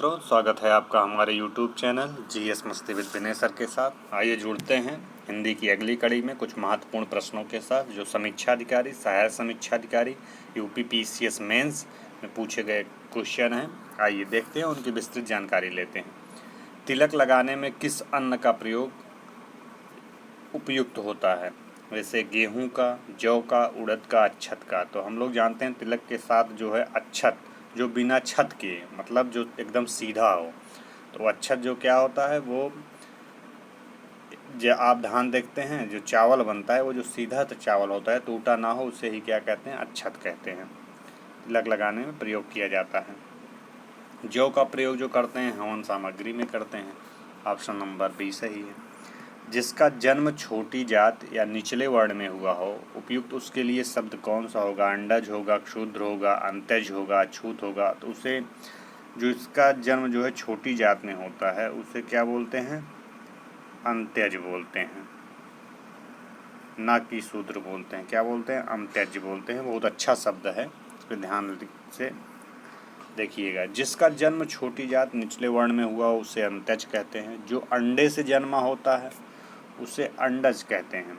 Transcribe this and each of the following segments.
मित्रों, स्वागत है आपका हमारे YouTube चैनल GS मस्ती विद विनय सर के साथ। आइए जुड़ते हैं हिंदी की अगली कड़ी में कुछ महत्वपूर्ण प्रश्नों के साथ जो समीक्षा अधिकारी, सहायक समीक्षा अधिकारी, यूपी PCS मेंस में पूछे गए क्वेश्चन हैं। आइए देखते हैं, उनकी विस्तृत जानकारी लेते हैं। तिलक लगाने में किस अन्न का प्रयोग उपयुक्त होता है? वैसे गेहूँ का, जौ का, उड़द का, अक्षत का। तो हम लोग जानते हैं तिलक के साथ जो है अक्षत, जो बिना छत के, मतलब जो एकदम सीधा हो। तो अक्षत जो क्या होता है, वो जो आप धान देखते हैं जो चावल बनता है वो जो सीधा तो चावल होता है, टूटा ना हो, उसे ही क्या कहते हैं? अक्षत कहते हैं। तिलक लगाने में प्रयोग किया जाता है। जौ का प्रयोग जो करते हैं हवन सामग्री में करते हैं। ऑप्शन नंबर बी सही है। जिसका जन्म छोटी जात या निचले वर्ण में हुआ हो, उपयुक्त उसके लिए शब्द कौन सा होगा? अंडज होगा, क्षुद्र होगा, अंत्यज होगा, अछूत होगा। तो उसे जो इसका जन्म जो है छोटी जात में होता है उसे क्या बोलते हैं? अंत्यज बोलते हैं, ना कि शूद्र बोलते हैं। क्या बोलते हैं? अंत्यज बोलते हैं। बहुत अच्छा शब्द है, इस पर ध्यान से देखिएगा। जिसका जन्म छोटी जात निचले वर्ण में हुआ उसे अंत्यज कहते हैं। जो अंडे से जन्मा होता है उसे अंडज कहते हैं।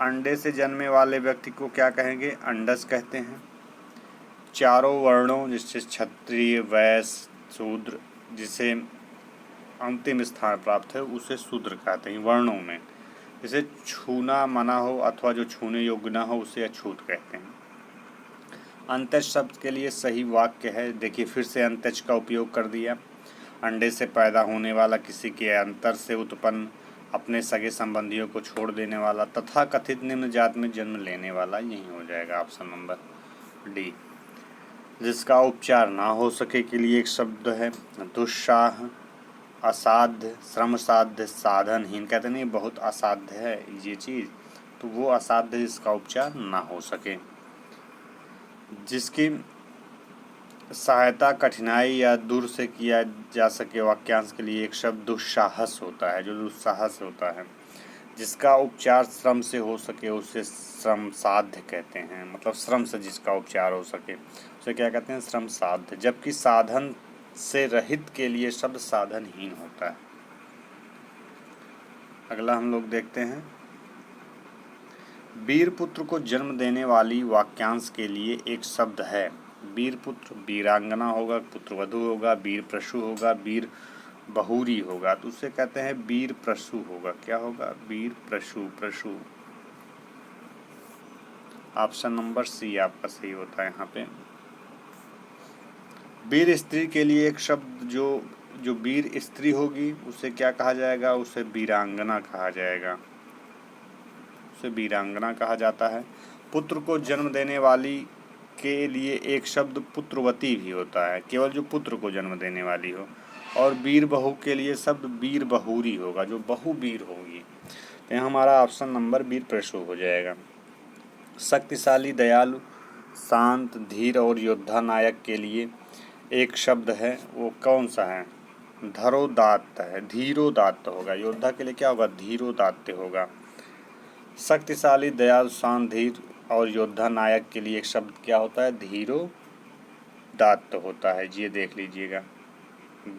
अंडे से जन्मे वाले व्यक्ति को क्या कहेंगे? अंडज कहते हैं। चारों वर्णों जिससे क्षत्रिय, वैश्य, शूद्र, जिसे अंतिम स्थान प्राप्त है उसे शूद्र कहते हैं वर्णों में। जिसे छूना मना हो अथवा जो छूने योग्य न हो उसे अछूत कहते हैं। अंत्यज शब्द के लिए सही वाक्य है, देखिए फिर से अंत्यज का उपयोग कर दिया। अंडे से पैदा होने वाला, किसी के अंतर से उत्पन्न, अपने सगे संबंधियों को छोड़ देने वाला तथा कथित निम्न जात में जन्म लेने वाला, यही हो जाएगा ऑप्शन नंबर डी। जिसका उपचार ना हो सके के लिए एक शब्द है दुस्साह, असाध्य, श्रम साध्य, साधनहीन। कहते नहीं बहुत असाध्य है ये चीज़, तो वो असाध्य जिसका उपचार ना हो सके। जिसकी सहायता कठिनाई या दूर से किया जा सके वाक्यांश के लिए एक शब्द दुस्साहस होता है, जो दुस्साहस होता है। जिसका उपचार श्रम से हो सके उसे श्रम साध्य कहते हैं, मतलब श्रम से जिसका उपचार हो सके उसे क्या कहते हैं? श्रम साध्य। जबकि साधन से रहित के लिए शब्द साधनहीन होता है। अगला हम लोग देखते हैं, वीर पुत्र को जन्म देने वाली वाक्यांश के लिए एक शब्द है। वीर पुत्र वीरांगना होगा, पुत्रवधू होगा, वीर प्रशु होगा, वीर बहुरी होगा। तो उसे कहते हैं वीर प्रशु होगा। क्या होगा? वीर प्रशु। प्रशु ऑप्शन नंबर सी आपका सही होता है यहाँ पे। वीर स्त्री के लिए एक शब्द जो वीर स्त्री होगी उसे क्या कहा जाएगा? उसे वीरांगना कहा जाएगा, उसे वीरांगना कहा जाता है। पुत्र को जन्म देने वाली के लिए एक शब्द पुत्रवती भी होता है, केवल जो पुत्र को जन्म देने वाली हो। और वीर बहू के लिए शब्द वीर बहुरी होगा, जो बहु वीर होगी। तो यहाँ हमारा ऑप्शन नंबर वीर प्रशु हो जाएगा। शक्तिशाली, दयालु, शांत, धीर और योद्धा नायक के लिए एक शब्द है, वो कौन सा है? धरोदात्त है, धीरोदात्त होगा। योद्धा के लिए क्या होगा? धीरोदात्त होगा। शक्तिशाली, दयालु, शांत, धीर और योद्धा नायक के लिए एक शब्द क्या होता है? धीरोदात्त होता है। ये देख लीजिएगा,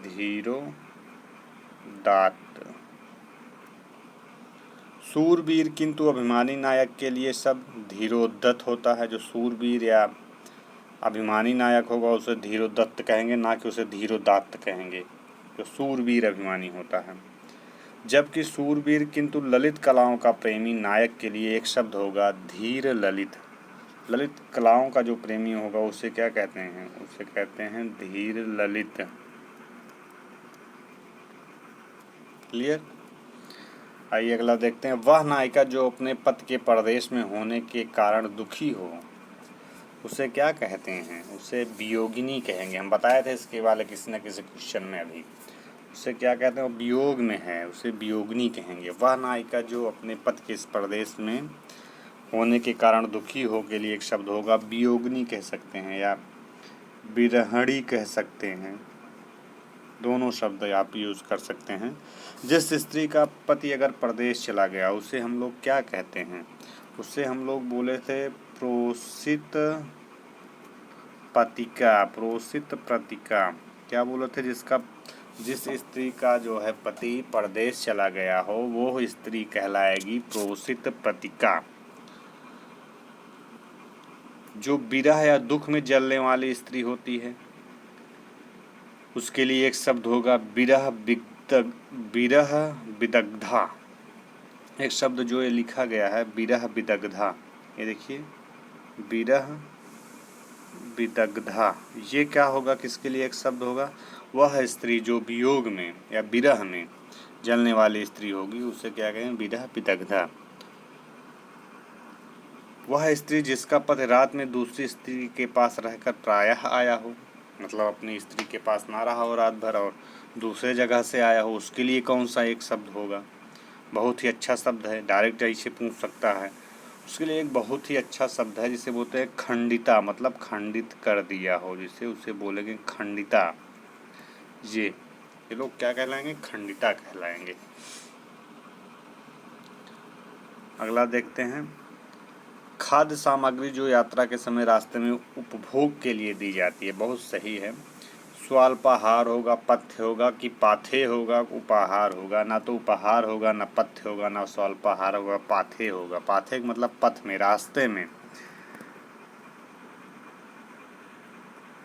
धीरोदात्त। सूरवीर किंतु अभिमानी नायक के लिए शब्द धीरोद्धत होता है। जो सूरवीर या अभिमानी नायक होगा उसे धीरोदत्त कहेंगे, ना कि उसे धीरोदात्त कहेंगे, जो सूरवीर अभिमानी होता है। जबकि सूरवीर किंतु ललित कलाओं का प्रेमी नायक के लिए एक शब्द होगा धीर ललित। ललित कलाओं का जो प्रेमी होगा उसे क्या कहते हैं? उसे कहते हैं धीर ललित। क्लियर? आइए अगला देखते हैं। वह नायिका जो अपने पति के परदेश में होने के कारण दुखी हो उसे क्या कहते हैं? उसे वियोगिनी कहेंगे। हम बताए थे इसके वाले किसी न किसी क्वेश्चन में अभी। उसे क्या कहते हैं? वियोग में है, उसे वियोगिनी कहेंगे। वह नायिका जो अपने पति के इस प्रदेश में होने के कारण दुखी हो के लिए एक शब्द होगा वियोगिनी कह सकते हैं या विरहणी कह सकते हैं, दोनों शब्द आप यूज़ कर सकते हैं। जिस स्त्री का पति अगर प्रदेश चला गया उसे हम लोग क्या कहते हैं? उससे हम लोग बोले थे प्रोषित पतिका, प्रोषित प्रतिका। क्या बोले थे, जिस स्त्री का जो है पति परदेश चला गया हो वो स्त्री कहलाएगी प्रोषित पतिका। जो विरह या दुख में जलने वाली स्त्री होती है उसके लिए एक शब्द होगा विरह विदग्धा। एक शब्द जो ये लिखा गया है विरह विदग्धा, ये देखिए विरह विदग्धा, ये क्या होगा, किसके लिए एक शब्द होगा, वह स्त्री जो वियोग में या विरह में जलने वाली स्त्री होगी उसे क्या कहेंगे, विरह विदग्धा। वह स्त्री जिसका पति रात में दूसरी स्त्री के पास रहकर प्रायः आया हो, मतलब अपनी स्त्री के पास ना रहा हो रात भर और दूसरे जगह से आया हो, उसके लिए कौन सा एक शब्द होगा। बहुत ही अच्छा शब्द है, डायरेक्ट ऐसे पूछ सकता है। उसके लिए एक बहुत ही अच्छा शब्द है जिसे बोलते हैं खंडिता, मतलब खंडित कर दिया हो जिसे, उसे बोलेंगे खंडिता। ये लोग क्या कहलाएंगे, खंडिता कहलाएंगे। अगला देखते हैं, खाद्य सामग्री जो यात्रा के समय रास्ते में उपभोग के लिए दी जाती है, बहुत सही है। स्वाल्पाहार होगा, पथ्य होगा कि पाथे होगा, उपाहार होगा, ना तो उपहार होगा ना पथ्य होगा ना स्वाल्पाहार होगा, पाथे होगा। पाथे मतलब पथ में, रास्ते में।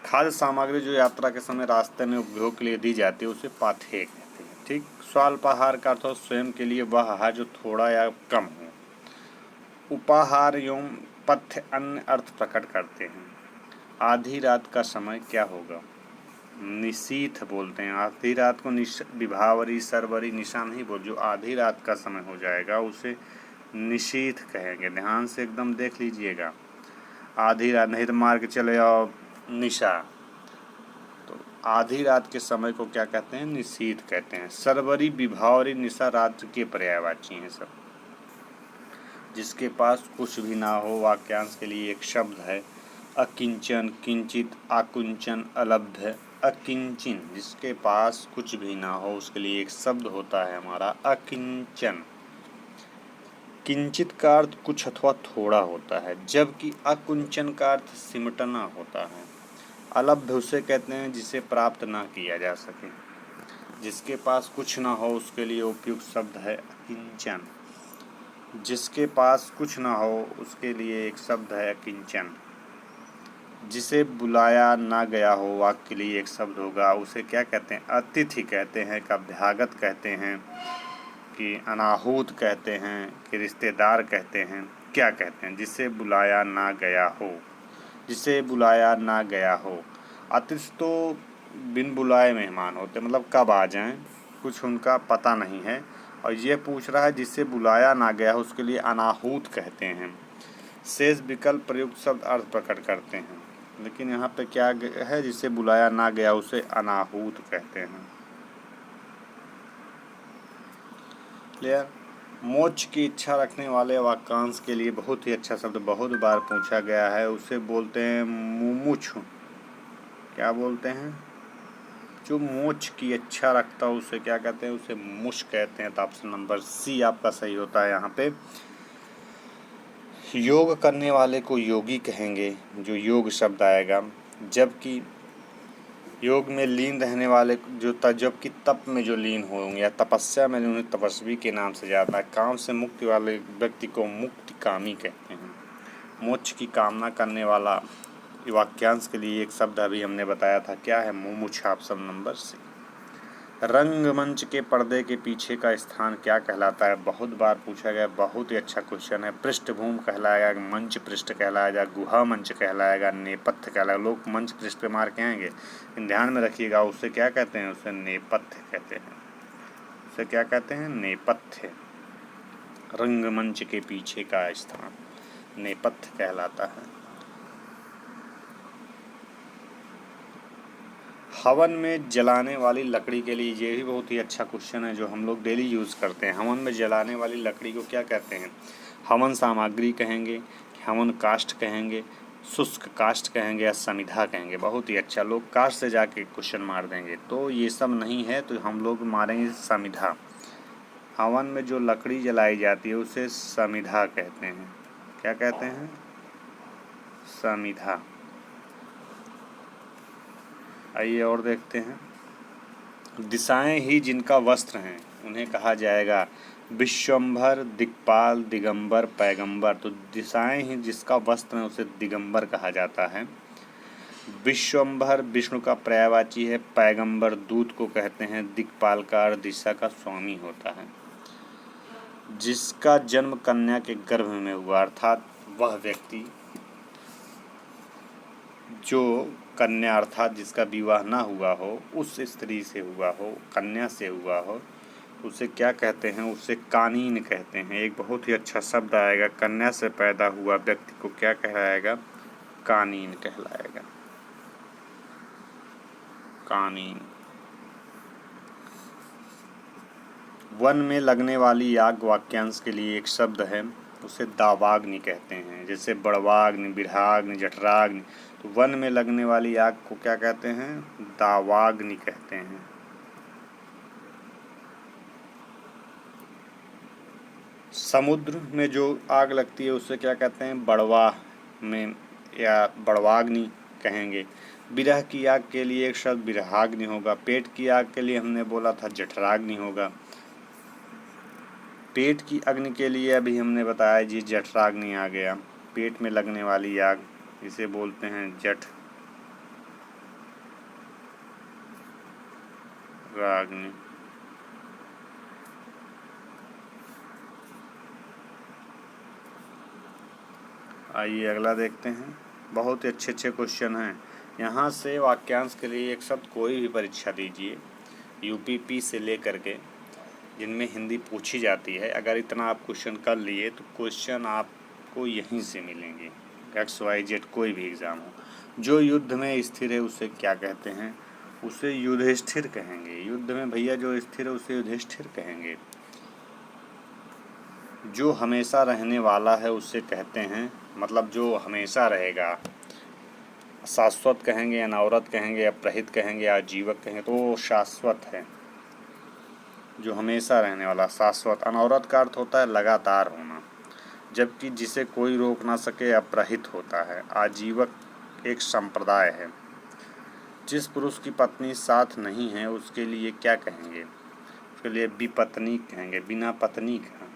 खाद्य सामग्री जो यात्रा के समय रास्ते में उपभोग के लिए दी जाती है उसे पाथे कहते हैं। ठीक। स्वाल्पाहार का अर्थ स्वयं के लिए वह आहार जो थोड़ा या कम हो। उपाहार एवं पथ्य अन्य अर्थ प्रकट करते हैं। आधी रात का समय क्या होगा, निशीथ बोलते हैं। आधी रात को विभावरी सरवरी निशा नहीं बोल, जो आधी रात का समय हो जाएगा उसे निशीथ कहेंगे। ध्यान से एकदम देख लीजिएगा, आधी रात नहीं तो मार के चले आओ निशा, तो आधी रात के समय को क्या कहते हैं, निशीथ कहते हैं। सरवरी विभावरी निशा रात्रि के पर्यायवाची हैं सब। जिसके पास कुछ भी ना हो, वाक्यांश के लिए एक शब्द है अकिंचन, किंचित, आकुंचन, अलब्ध। अकिंचन जिसके पास कुछ भी ना हो उसके लिए एक शब्द होता है हमारा अकिंचन। किंचित का अर्थ कुछ अथवा थोड़ा होता है, जबकि अकुंचन का अर्थ सिमटना होता है। अलब्ध उसे कहते हैं जिसे प्राप्त ना किया जा सके। जिसके पास कुछ ना हो उसके लिए उपयुक्त शब्द है अकिंचन। जिसके पास कुछ ना हो उसके लिए एक शब्द है अकिंचन। जिसे बुलाया ना गया हो वाक्य के लिए एक शब्द होगा, उसे क्या कहते हैं, अतिथि कहते हैं, का अभ्यागत कहते हैं, कि अनाहूत कहते हैं, कि रिश्तेदार कहते हैं, क्या कहते हैं, जिसे बुलाया ना गया हो। जिसे बुलाया ना गया हो। अतिथि तो बिन बुलाए मेहमान होते, मतलब कब आ जाएं कुछ उनका पता नहीं है। और ये पूछ रहा है जिसे बुलाया ना गया हो उसके लिए अनाहूत कहते हैं। शेष विकल्प प्रयुक्त शब्द अर्थ प्रकट करते हैं, लेकिन यहाँ पे क्या है, जिसे बुलाया ना गया उसे अनाहूत कहते हैं। क्लियर। मोक्ष की इच्छा रखने वाले वाक्यांश के लिए बहुत ही अच्छा शब्द बहुत बार पूछा गया है, उसे बोलते हैं मुमुक्षु। क्या बोलते हैं, जो मोक्ष की इच्छा रखता है उसे क्या कहते हैं, उसे मुश कहते हैं। तो ऑप्शन नंबर सी आपका सही होता है। यहाँ पे योग करने वाले को योगी कहेंगे, जो योग शब्द आएगा। जबकि योग में लीन रहने वाले जबकि तप में जो लीन होंगे या तपस्या में उन्हें तपस्वी के नाम से जाता है। काम से मुक्ति वाले व्यक्ति को मुक्तिकामी कहते हैं। मोक्ष की कामना करने वाला वाक्यांश के लिए एक शब्द अभी हमने बताया था, क्या है, मुमुक्षा। Option number C. रंगमंच के पर्दे के पीछे का स्थान क्या कहलाता है, बहुत बार पूछा गया, बहुत ही अच्छा क्वेश्चन है। पृष्ठभूमि कहलाएगा, मंच पृष्ठ कहलाएगा, गुहा मंच कहलाएगा, नेपथ्य कहलाएगा। लोग मंच पृष्ठ पे मार के आएंगे, लेकिन ध्यान में रखिएगा उसे क्या कहते हैं, उसे नेपथ्य कहते हैं। उसे क्या कहते हैं, नेपथ्य। रंगमंच के पीछे का स्थान नेपथ्य कहलाता है। हवन में जलाने वाली लकड़ी के लिए ये भी बहुत ही अच्छा क्वेश्चन है जो हम लोग डेली यूज़ करते हैं। हवन में जलाने वाली लकड़ी को क्या कहते हैं, हवन सामग्री कहेंगे, हवन काष्ठ कहेंगे, शुष्क काष्ठ कहेंगे या समिधा कहेंगे। बहुत ही अच्छा, लोग काष्ठ से जाके क्वेश्चन मार देंगे, तो ये सब नहीं है, तो हम लोग मारेंगे समिधा। हवन में जो लकड़ी जलाई जाती है उसे समिधा कहते हैं। क्या कहते हैं, समिधा। आइए और देखते हैं। दिशाएं ही जिनका वस्त्र हैं उन्हें कहा जाएगा विश्वम्भर, दिक्पाल, दिगंबर, पैगंबर। तो दिशाएं ही जिसका वस्त्र है उसे दिगंबर कहा जाता है। विश्वम्भर विष्णु का पर्यायवाची है, पैगंबर दूत को कहते हैं, दिक्पाल का अर्थ दिशा का स्वामी होता है। जिसका जन्म कन्या के गर्भ में हुआ, अर्थात वह व्यक्ति जो कन्या अर्थात जिसका विवाह ना हुआ हो, उस स्त्री से हुआ हो, कन्या से हुआ हो, उसे क्या कहते हैं? उसे कानीन कहते हैं। एक बहुत ही अच्छा शब्द आएगा, कन्या से पैदा हुआ व्यक्ति को क्या कहलाएगा? कानीन कहलाएगा। कानीन। वन में लगने वाली आग वाक्यांश के लिए एक शब्द है, उसे दावाग्नि कहते हैं। जैसे बड़वाग्नि, बिरहाग्नि, जठराग्नि। तो वन में लगने वाली आग को क्या कहते हैं? दावाग्नि कहते हैं। समुद्र में जो आग लगती है उसे क्या कहते हैं? बड़वाह में या बड़वाग्नि कहेंगे। विरह की आग के लिए एक शब्द बिरहाग्नि होगा। पेट की आग के लिए हमने बोला था जठराग्नि होगा। पेट की अग्नि के लिए अभी हमने बताया जी जठराग्नि आ गया। पेट में लगने वाली आग इसे बोलते हैं जठराग्नि। आइए अगला देखते हैं। बहुत ही अच्छे अच्छे क्वेश्चन हैं। यहाँ से वाक्यांश के लिए एक शब्द कोई भी परीक्षा दीजिए, यूपीपी से लेकर के जिनमें हिंदी पूछी जाती है, अगर इतना आप क्वेश्चन कर लिए तो क्वेश्चन आपको यहीं से मिलेंगे। XYZ कोई भी एग्ज़ाम हो। जो युद्ध में स्थिर है उसे क्या कहते हैं? उसे युधिष्ठिर कहेंगे। युद्ध में भैया जो स्थिर है उसे युधिष्ठिर कहेंगे। जो हमेशा रहने वाला है उसे कहते हैं, मतलब जो हमेशा रहेगा, शाश्वत कहेंगे, अनवरत कहेंगे, अपरहित कहेंगे, आजीवक कहेंगे। तो वो शाश्वत है, जो हमेशा रहने वाला। शाश्वत। अनवरत का अर्थ होता है लगातार होना, जबकि जिसे कोई रोक ना सके अपरहित होता है। आजीवक एक संप्रदाय है। जिस पुरुष की पत्नी साथ नहीं है उसके लिए क्या कहेंगे? उसके लिए विपत्नी कहेंगे। बिना पत्नी का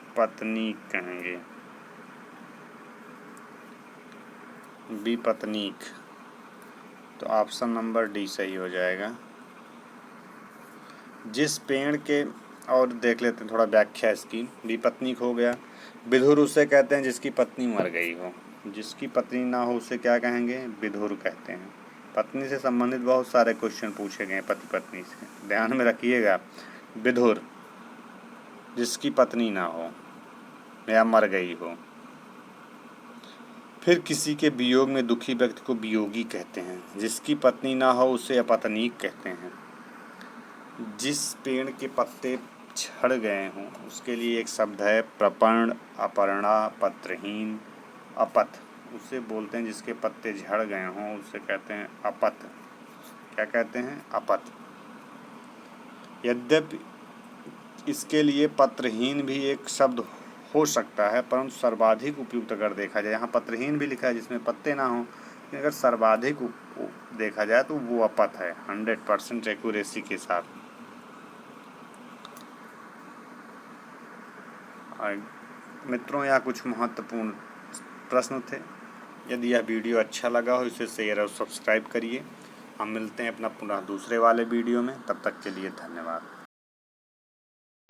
विपत्नी कहेंगे। विपत्नीक। तो ऑप्शन नंबर डी सही हो जाएगा। जिस पेड़ के, और देख लेते हैं थोड़ा व्याख्या इसकी। विपत्नीक हो गया। विधुर उसे कहते हैं जिसकी पत्नी मर गई हो। जिसकी पत्नी ना हो उसे क्या कहेंगे? विधुर कहते हैं। पत्नी से संबंधित बहुत सारे क्वेश्चन पूछे गए हैं, पति पत्नी से, ध्यान में रखिएगा। विधुर जिसकी पत्नी ना हो या मर गई हो। फिर किसी के वियोग में दुखी व्यक्ति को वियोगी कहते हैं। जिसकी पत्नी ना हो उसे अपत्नीक कहते हैं। जिस पेड़ के पत्ते झड़ गए हों उसके लिए एक शब्द है प्रपर्ण, अपर्णा, पत्रहीन, अपथ। उसे बोलते हैं जिसके पत्ते झड़ गए हों उसे कहते हैं अपथ। क्या कहते हैं? अपथ। यद्यपि इसके लिए पत्रहीन भी एक शब्द हो सकता है, परंतु सर्वाधिक उपयुक्त अगर देखा जाए, यहाँ पत्रहीन भी लिखा है जिसमें पत्ते ना हों, लेकिन अगर सर्वाधिक देखा जाए तो वो अपथ है 100% एक्यूरेसी के साथ। मित्रों, यहाँ कुछ महत्वपूर्ण प्रश्न थे। यदि यह वीडियो अच्छा लगा हो इसे शेयर और सब्सक्राइब करिए। हम मिलते हैं अपना पुनः दूसरे वाले वीडियो में। तब तक के लिए धन्यवाद।